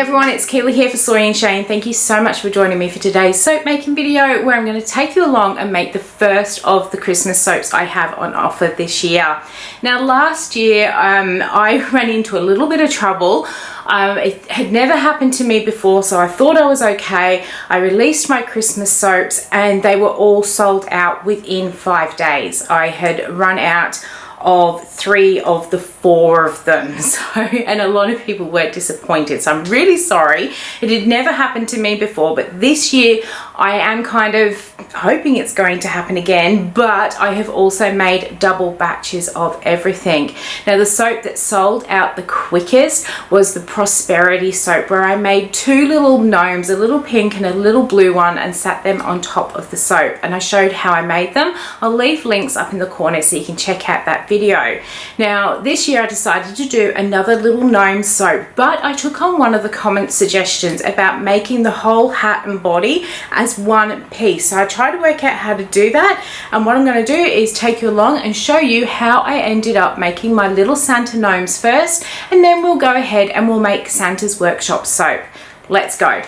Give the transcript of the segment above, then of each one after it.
everyone, it's Keely here for Soy and Shea, and thank you so much for joining me for today's soap making video where I'm going to take you along and make the first of the Christmas soaps I have on offer this year. Now last year I ran into a little bit of trouble. It had never happened to me before, so I thought I was okay. I released my Christmas soaps and they were all sold out within 5 days. I had run out of 3 of the 4 of them, and a lot of people were disappointed, so I'm really sorry. It had never happened to me before, but this year I am kind of hoping it's going to happen again, but I have also made double batches of everything. Now the soap that sold out the quickest was the Prosperity soap, where I made 2 little gnomes, a little pink and a little blue one, and sat them on top of the soap, and I showed how I made them. I'll leave links up in the corner so you can check out that video. Now this year I decided to do another little gnome soap, but I took on one of the comment suggestions about making the whole hat and body as one piece. So I tried to work out how to do that, and what I'm going to do is take you along and show you how I ended up making my little Santa gnomes first, and then we'll go ahead and we'll make Santa's Workshop soap. Let's go.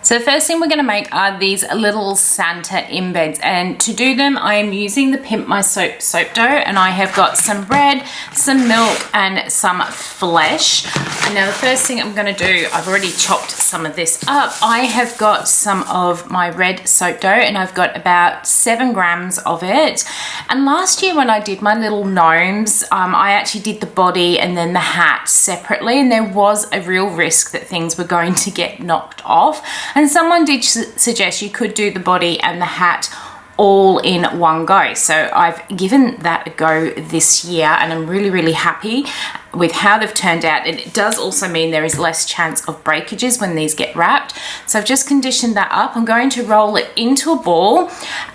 So the first thing we're going to make are these little Santa embeds, and to do them I am using the Pimp My soap dough, and I have got some bread, some milk and some flesh. And now the first thing I'm going to do, I've already chopped some of this up. I have got some of my red soap dough and I've got about 7 grams of it. And last year when I did my little gnomes, I actually did the body and then the hat separately, and there was a real risk that things were going to get knocked off. And someone did suggest you could do the body and the hat all in one go. So I've given that a go this year, and I'm really happy with how they've turned out. And it does also mean there is less chance of breakages when these get wrapped. So I've just conditioned that up. I'm going to roll it into a ball,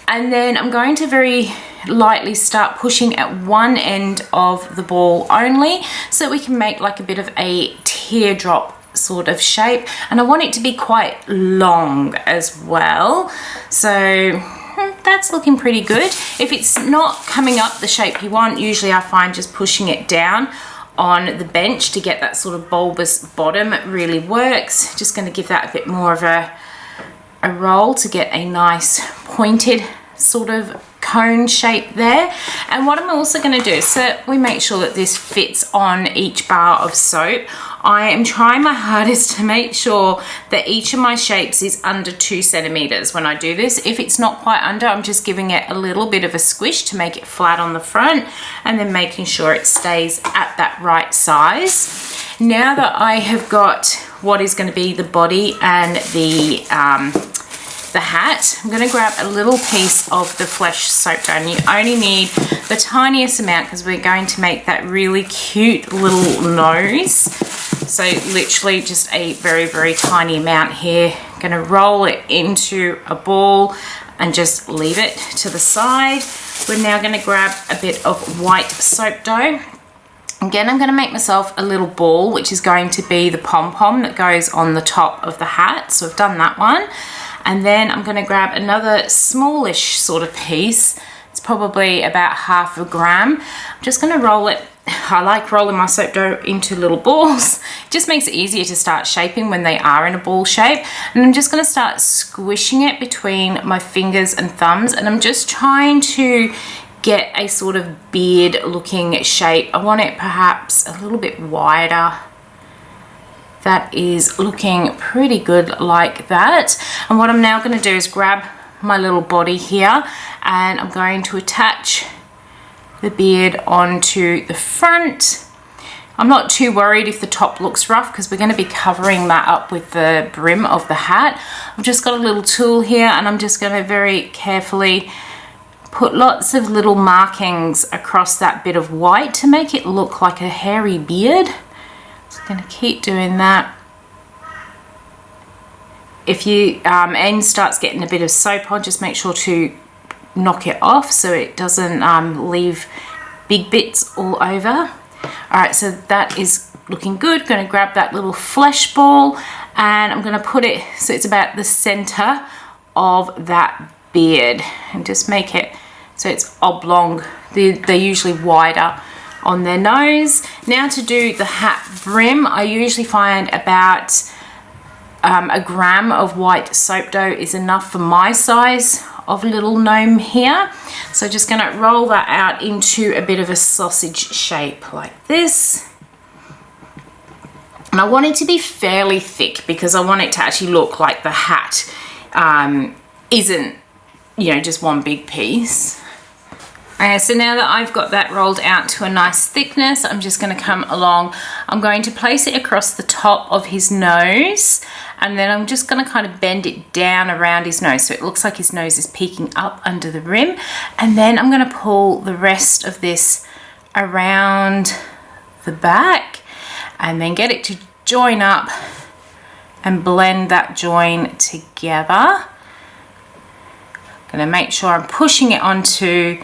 and then I'm going to very lightly start pushing at one end of the ball only, so that we can make like a bit of a teardrop sort of shape. And I want it to be quite long as well, so that's looking pretty good. If it's not coming up the shape you want, usually I find just pushing it down on the bench to get that sort of bulbous bottom really works. Just going to give that a bit more of a roll to get a nice pointed sort of cone shape there. And what I'm also going to do, so we make sure that this fits on each bar of soap, I am trying my hardest to make sure that each of my shapes is under 2 centimeters when I do this. If it's not quite under, I'm just giving it a little bit of a squish to make it flat on the front, and then making sure it stays at that right size. Now that I have got what is going to be the body and the hat, I'm going to grab a little piece of the flesh soap dough, and you only need the tiniest amount because we're going to make that really cute little nose. So literally just a very tiny amount here. I'm going to roll it into a ball and just leave it to the side. We're now going to grab a bit of white soap dough. Again, I'm going to make myself a little ball, which is going to be the pom-pom that goes on the top of the hat. So I've done that one. And then I'm going to grab another smallish sort of piece. It's probably about half a gram. I'm just going to roll it. I like rolling my soap dough into little balls. It just makes it easier to start shaping when they are in a ball shape. And I'm just going to start squishing it between my fingers and thumbs. And I'm just trying to get a sort of beard looking shape. I want it perhaps a little bit wider. That is looking pretty good like that. And what I'm now going to do is grab my little body here, and I'm going to attach the beard onto the front. I'm not too worried if the top looks rough because we're going to be covering that up with the brim of the hat. I've just got a little tool here, and I'm just going to very carefully put lots of little markings across that bit of white to make it look like a hairy beard. Going to keep doing that. If your end starts getting a bit of soap on, just make sure to knock it off so it doesn't leave big bits all over. All right, so that is looking good. Going to grab that little flesh ball, and I'm going to put it so it's about the center of that beard, and just make it so it's oblong. They're usually wider on their nose. Now to do the hat brim, I usually find about a gram of white soap dough is enough for my size of little gnome here. So just going to roll that out into a bit of a sausage shape like this. And I want it to be fairly thick because I want it to actually look like the hat isn't, you know, just one big piece. Okay, so now that I've got that rolled out to a nice thickness, I'm just going to come along. I'm going to place it across the top of his nose, and then I'm just going to kind of bend it down around his nose so it looks like his nose is peeking up under the rim. And then I'm going to pull the rest of this around the back and then get it to join up and blend that join together. I'm going to make sure I'm pushing it onto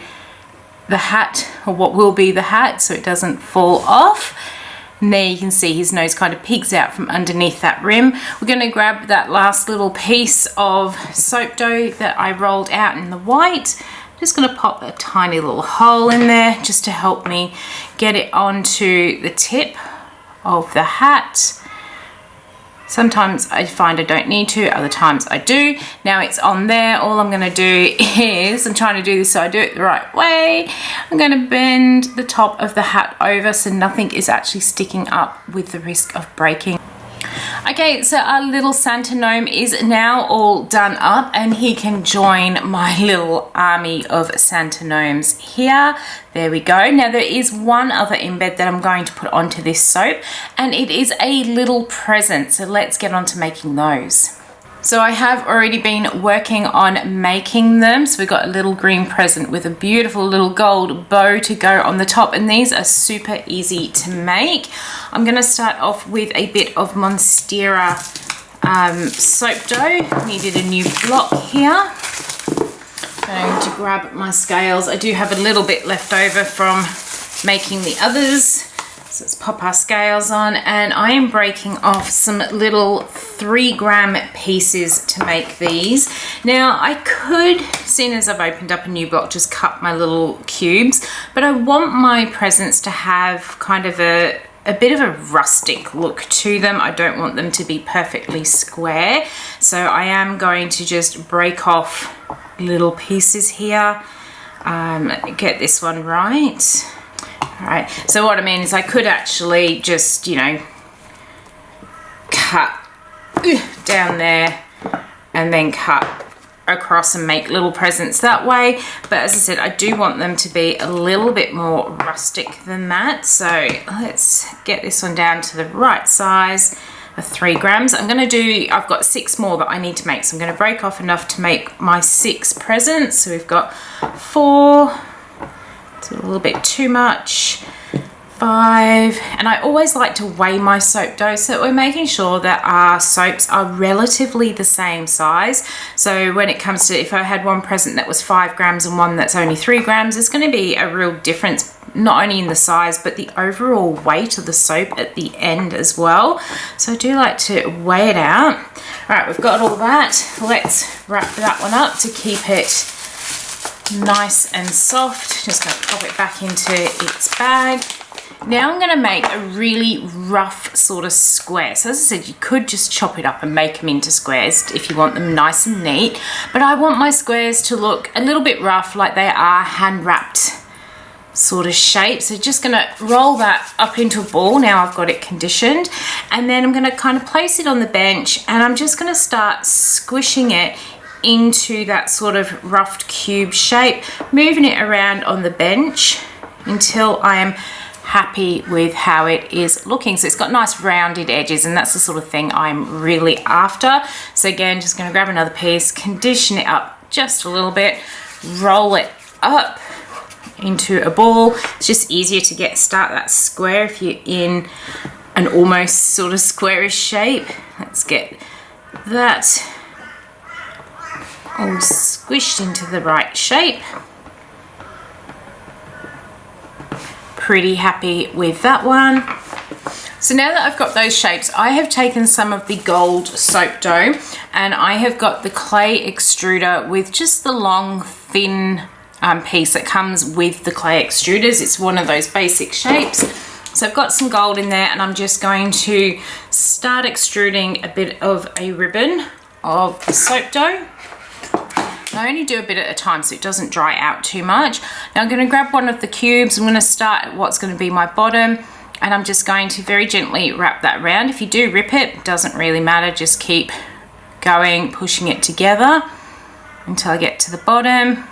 the hat, or what will be the hat, so it doesn't fall off. And there you can see his nose kind of peeks out from underneath that rim. We're going to grab that last little piece of soap dough that I rolled out in the white. I'm just going to pop a tiny little hole in there just to help me get it onto the tip of the hat. Sometimes I find I don't need to, other times I do. Now it's on there. All I'm going to do is, I'm trying to do this so I do it the right way. I'm going to bend the top of the hat over so nothing is actually sticking up with the risk of breaking. Okay, so our little Santa gnome is now all done up and he can join my little army of Santa gnomes here. There we go. Now there is one other embed that I'm going to put onto this soap, and it is a little present. So let's get on to making those. So I have already been working on making them. So we've got a little green present with a beautiful little gold bow to go on the top, and these are super easy to make. I'm going to start off with a bit of Monstera soap dough. Needed a new block here. I'm going to grab my scales. I do have a little bit left over from making the others. So let's pop our scales on, and I am breaking off some little 3-gram pieces to make these. Now I could, seeing as I've opened up a new block, just cut my little cubes, but I want my presents to have kind of a bit of a rustic look to them. I don't want them to be perfectly square. So I am going to just break off little pieces here. Get this one right. All right, so what I mean is I could actually just, you know, cut down there and then cut across and make little presents that way. But as I said, I do want them to be a little bit more rustic than that. So let's get this one down to the right size of 3 grams. I'm going to do, I've got 6 more that I need to make. So I'm going to break off enough to make my 6 presents. So we've got 4. It's a little bit too much. 5, and I always like to weigh my soap dough so that we're making sure that our soaps are relatively the same size. So when it comes to, if I had one present that was 5 grams and one that's only 3 grams, there's going to be a real difference, not only in the size but the overall weight of the soap at the end as well. So I do like to weigh it out. All right, we've got all that. Let's wrap that one up to keep it nice and soft. Just going to pop it back into its bag. Now I'm going to make a really rough sort of square. So as I said, you could just chop it up and make them into squares if you want them nice and neat. But I want my squares to look a little bit rough, like they are hand wrapped sort of shape. So just going to roll that up into a ball. Now I've got it conditioned. And then I'm going to kind of place it on the bench, and I'm just going to start squishing it into that sort of roughed cube shape, moving it around on the bench until I am happy with how it is looking. So it's got nice rounded edges, and that's the sort of thing I'm really after. So again, just going to grab another piece, condition it up just a little bit, roll it up into a ball. It's just easier to start that square if you're in an almost sort of squarish shape. Let's get that all squished into the right shape. Pretty happy with that one. So now that I've got those shapes, I have taken some of the gold soap dough and I have got the clay extruder with just the long thin piece that comes with the clay extruders. It's one of those basic shapes. So I've got some gold in there, and I'm just going to start extruding a bit of a ribbon of the soap dough. I only do a bit at a time so it doesn't dry out too much. Now I'm going to grab one of the cubes. I'm going to start at what's going to be my bottom, and I'm just going to very gently wrap that around. If you do rip it, it doesn't really matter. Just keep going, pushing it together until I get to the bottom.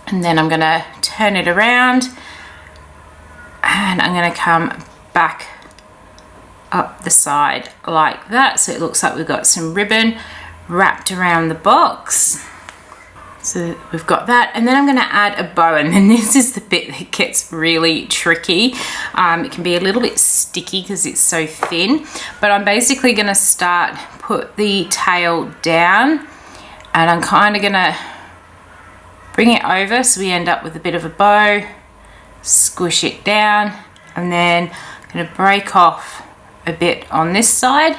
And then I'm going to turn it around, and I'm going to come back up the side like that. So it looks like we've got some ribbon wrapped around the box. So we've got that, and then I'm going to add a bow, and then this is the bit that gets really tricky. It can be a little bit sticky because it's so thin, but I'm basically going to put the tail down, and I'm kind of going to bring it over so we end up with a bit of a bow, squish it down, and then I'm going to break off a bit on this side,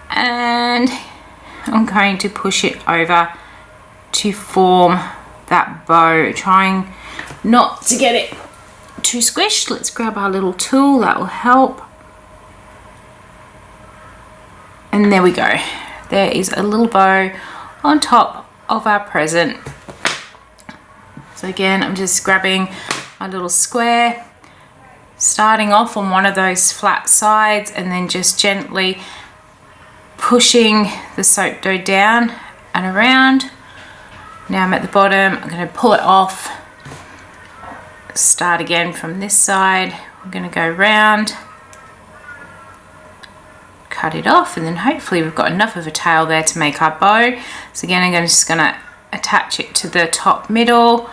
and I'm going to push it over to form that bow, trying not to get it too squished. Let's grab our little tool, that will help. And there we go. There is a little bow on top of our present. So again, I'm just grabbing a little square, starting off on one of those flat sides, and then just gently pushing the soap dough down and around. Now I'm at the bottom, I'm going to pull it off, start again from this side. I'm going to go round, cut it off, and then hopefully we've got enough of a tail there to make our bow. So again, I'm just going to attach it to the top middle,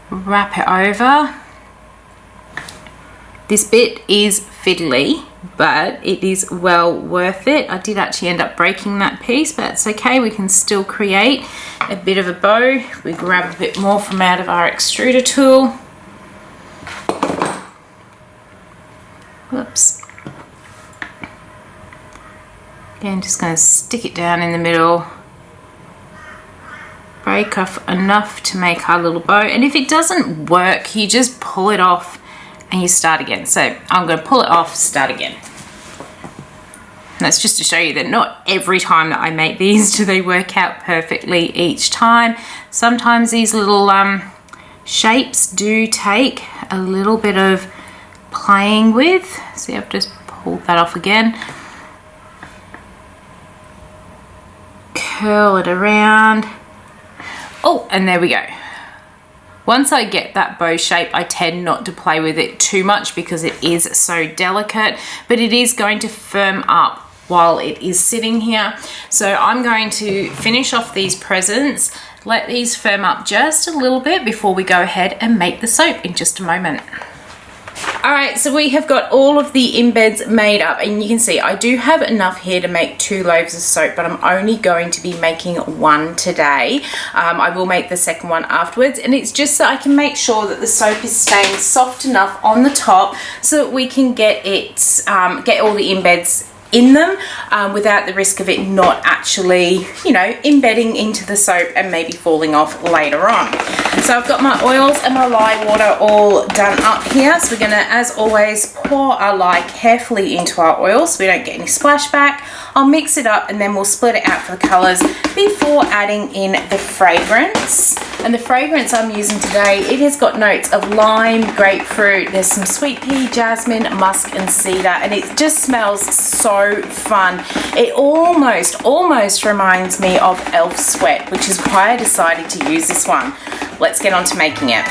wrap it over. This bit is fiddly, but it is well worth it. I did actually end up breaking that piece, but it's okay. We can still create a bit of a bow. We grab a bit more from out of our extruder tool. Whoops. Again, just going to stick it down in the middle. Break off enough to make our little bow. And if it doesn't work, you just pull it off and you start again. So I'm going to pull it off, start again. And that's just to show you that not every time that I make these do they work out perfectly each time. Sometimes these little shapes do take a little bit of playing with. See, I've just pulled that off again. Curl it around. Oh, and there we go. Once I get that bow shape, I tend not to play with it too much because it is so delicate, but it is going to firm up while it is sitting here. So I'm going to finish off these presents, let these firm up just a little bit before we go ahead and make the soap in just a moment. Alright, so we have got all of the embeds made up, and you can see I do have enough here to make 2 loaves of soap, but I'm only going to be making 1 today. I will make the second one afterwards, and it's just so I can make sure that the soap is staying soft enough on the top so that we can get it, get all the embeds in them without the risk of it not actually, you know, embedding into the soap and maybe falling off later on. So I've got my oils and my lye water all done up here. So we're going to, as always, pour our lye carefully into our oil so we don't get any splashback. I'll mix it up and then we'll split it out for the colours before adding in the fragrance. And the fragrance I'm using today, it has got notes of lime, grapefruit, there's some sweet pea, jasmine, musk and cedar, and it just smells so fun. It almost reminds me of Elf Sweat, which is why I decided to use this one. Let's get on to making it.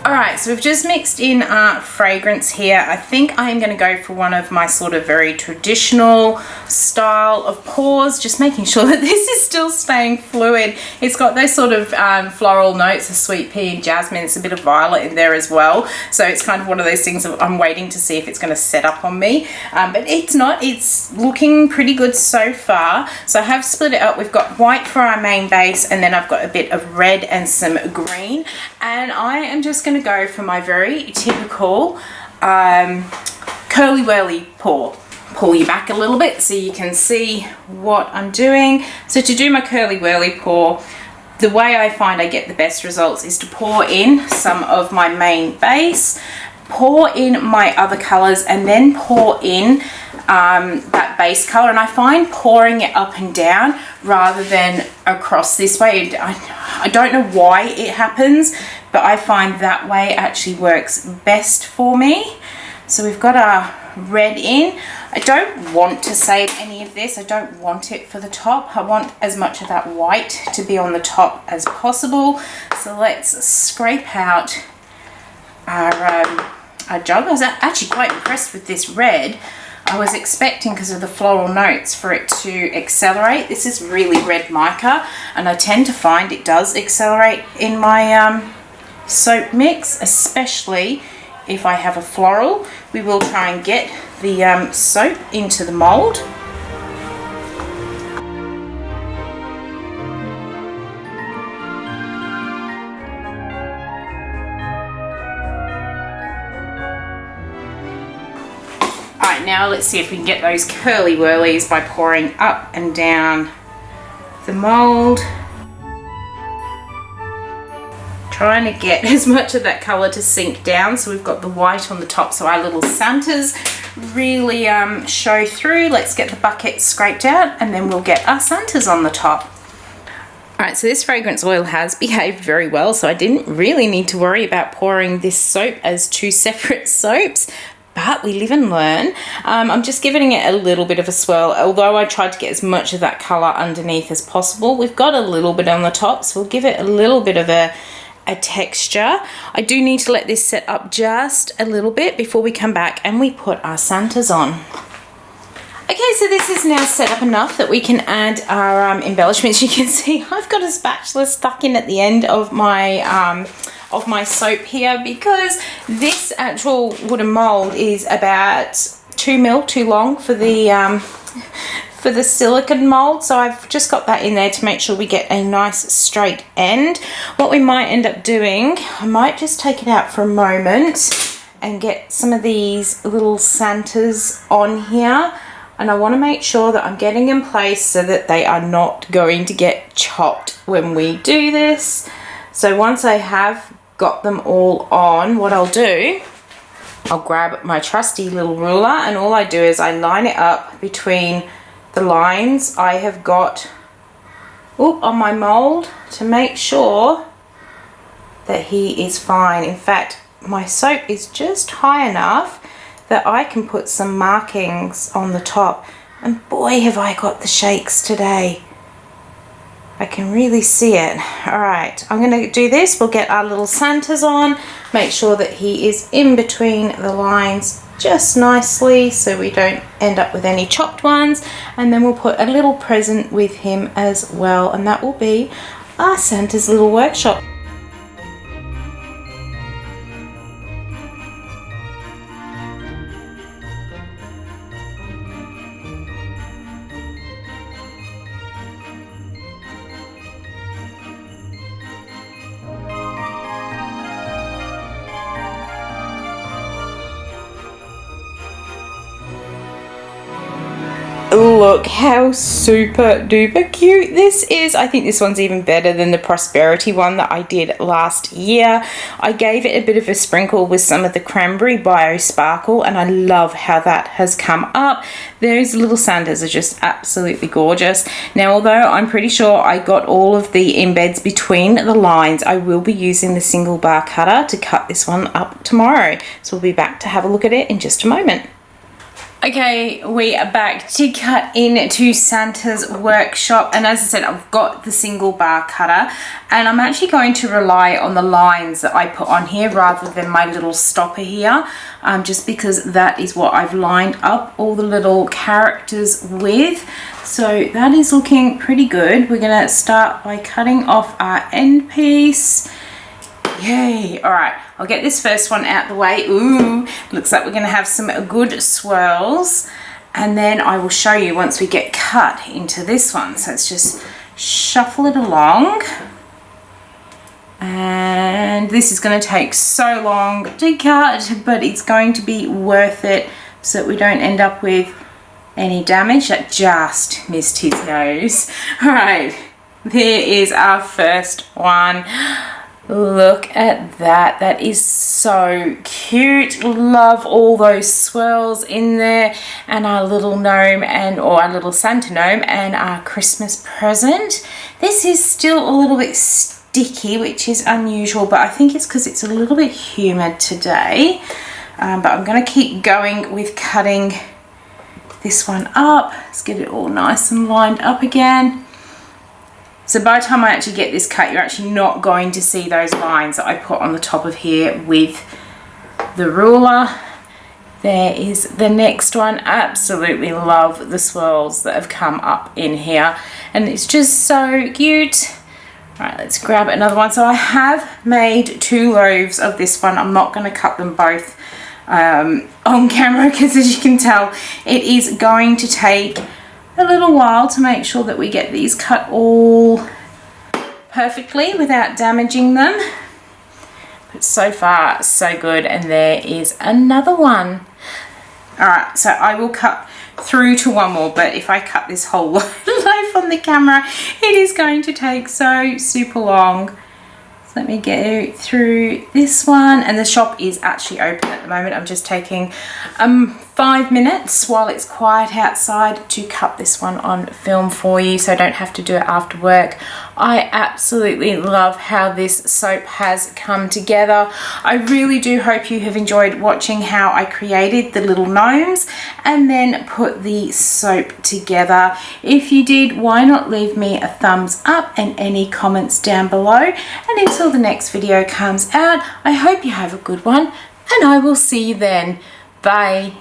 Alright, so we've just mixed in our fragrance here. I think I'm going to go for one of my sort of very traditional style of pours, just making sure that this is still staying fluid. It's got those sort of floral notes, a sweet pea and jasmine. It's a bit of violet in there as well. So it's kind of one of those things that I'm waiting to see if it's going to set up on me. But it's not. It's looking pretty good so far. So I have split it up. We've got white for our main base, and then I've got a bit of red and some green. And I am just going to go for my very typical curly whirly pour. Pull you back a little bit so you can see what I'm doing. So to do my curly whirly pour, the way I find I get the best results is to pour in some of my main base, pour in my other colors, and then pour in that base color. And I find pouring it up and down rather than across this way, I don't know why it happens, but I find that way actually works best for me. So we've got our red in. I don't want to save any of this. I don't want it for the top. I want as much of that white to be on the top as possible. So let's scrape out our jug. I was actually quite impressed with this red. I was expecting, because of the floral notes, for it to accelerate. This is really red mica, and I tend to find it does accelerate in my soap mix, especially if I have a floral. We will try and get the soap into the mold. Alright, now let's see if we can get those curly whirlies by pouring up and down the mold. Trying to get as much of that colour to sink down, so we've got the white on the top, so our little Santas really show through. Let's get the bucket scraped out, and then we'll get our Santas on the top. Alright, so this fragrance oil has behaved very well, so I didn't really need to worry about pouring this soap as two separate soaps. But we live and learn. I'm just giving it a little bit of a swirl, although I tried to get as much of that colour underneath as possible. We've got a little bit on the top, so we'll give it a little bit of a texture. I do need to let this set up just a little bit before we come back and we put our Santas on. Okay, so this is now set up enough that we can add our embellishments. You can see I've got a spatula stuck in at the end of my soap here, because this actual wooden mold is about 2 mil too long for the silicone mold, so I've just got that in there to make sure we get a nice straight end. What we might end up doing, I might just take it out for a moment and get some of these little Santas on here, and I want to make sure that I'm getting in place so that they are not going to get chopped when we do this. So once I have got them all on, what I'll do, I'll grab my trusty little ruler, and all I do is I line it up between the lines I have got on my mold to make sure that he is fine. In fact, my soap is just high enough that I can put some markings on the top, and boy have I got the shakes today. I can really see it. Alright, I'm going to do this. We'll get our little Santas on, make sure that he is in between the lines just nicely so we don't end up with any chopped ones, and then we'll put a little present with him as well, and that will be our Santa's little workshop. Look how super duper cute this is. I think this one's even better than the Prosperity one that I did last year. I gave it a bit of a sprinkle with some of the Cranberry Bio Sparkle, and I love how that has come up. Those little Santas are just absolutely gorgeous. Now, although I'm pretty sure I got all of the embeds between the lines, I will be using the single bar cutter to cut this one up tomorrow. So we'll be back to have a look at it in just a moment. Okay, we are back to cut into Santa's workshop, and as I said, I've got the single bar cutter, and I'm actually going to rely on the lines that I put on here rather than my little stopper here, just because that is what I've lined up all the little characters with. So that is looking pretty good. We're going to start by cutting off our end piece. Yay! Alright, I'll get this first one out the way. Ooh, looks like we're going to have some good swirls. And then I will show you once we get cut into this one. So let's just shuffle it along. And this is going to take so long to cut, but it's going to be worth it so that we don't end up with any damage. That just missed his nose. Alright, there is our first one. Look at that. That is so cute. Love all those swirls in there, and our little gnome or our little Santa gnome and our Christmas present. This is still a little bit sticky, which is unusual, but I think it's because it's a little bit humid today. But I'm going to keep going with cutting this one up. Let's get it all nice and lined up again. So by the time I actually get this cut, you're actually not going to see those lines that I put on the top of here with the ruler. There is the next one. Absolutely love the swirls that have come up in here, and it's just so cute. All right, let's grab another one. So I have made 2 loaves of this one. I'm not going to cut them both on camera because, as you can tell, it is going to take a little while to make sure that we get these cut all perfectly without damaging them. But so far so good, and there is another one. Alright, so I will cut through to one more, but if I cut this whole loaf on the camera, it is going to take so super long. So let me get through this one, and the shop is actually open at the moment. I'm just taking 5 minutes while it's quiet outside to cut this one on film for you, so I don't have to do it after work. I absolutely love how this soap has come together. I really do hope you have enjoyed watching how I created the little gnomes and then put the soap together. If you did, why not leave me a thumbs up and any comments down below. And until the next video comes out, I hope you have a good one, and I will see you then. Bye.